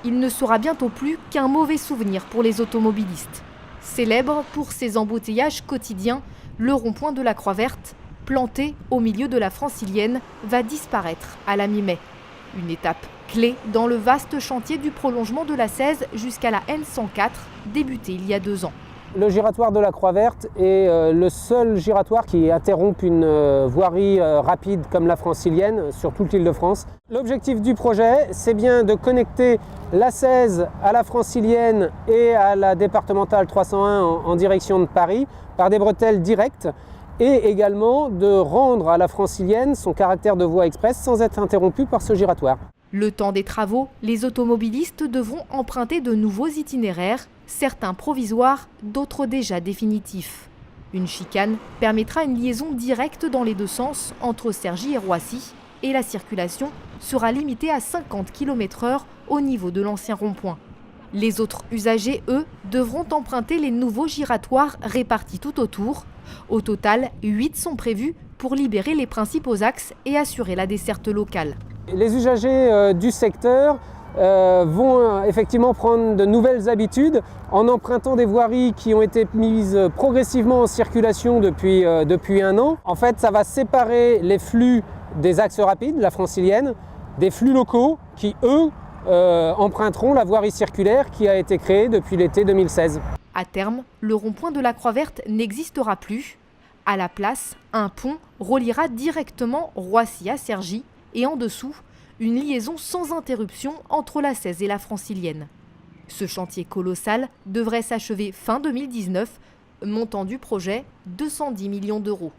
il ne sera bientôt plus qu'un mauvais souvenir pour les automobilistes. Célèbre pour ses embouteillages quotidiens, le rond-point de la Croix-Verte, planté au milieu de la Francilienne, va disparaître à la mi-mai. Une étape clé dans le vaste chantier du prolongement de la 16 jusqu'à la N104, débuté il y a 2 ans. Le giratoire de la Croix-Verte est le seul giratoire qui interrompt une voirie rapide comme la Francilienne sur toute l'Île-de-France. L'objectif du projet, c'est bien de connecter la 16 à la Francilienne et à la départementale 301 en direction de Paris par des bretelles directes et également de rendre à la Francilienne son caractère de voie express sans être interrompu par ce giratoire. Le temps des travaux, les automobilistes devront emprunter de nouveaux itinéraires, certains provisoires, d'autres déjà définitifs. Une chicane permettra une liaison directe dans les 2 sens entre Cergy et Roissy et la circulation sera limitée à 50 km/h au niveau de l'ancien rond-point. Les autres usagers, eux, devront emprunter les nouveaux giratoires répartis tout autour. Au total, 8 sont prévus pour libérer les principaux axes et assurer la desserte locale. Les usagers du secteur vont effectivement prendre de nouvelles habitudes en empruntant des voiries qui ont été mises progressivement en circulation depuis 1 an. En fait, ça va séparer les flux des axes rapides, la Francilienne, des flux locaux qui, eux, emprunteront la voirie circulaire qui a été créée depuis l'été 2016. À terme, le rond-point de la Croix-Verte n'existera plus. À la place, un pont reliera directement Roissy à Cergy et en dessous, une liaison sans interruption entre la 16 et la Francilienne. Ce chantier colossal devrait s'achever fin 2019, montant du projet 210 millions d'euros.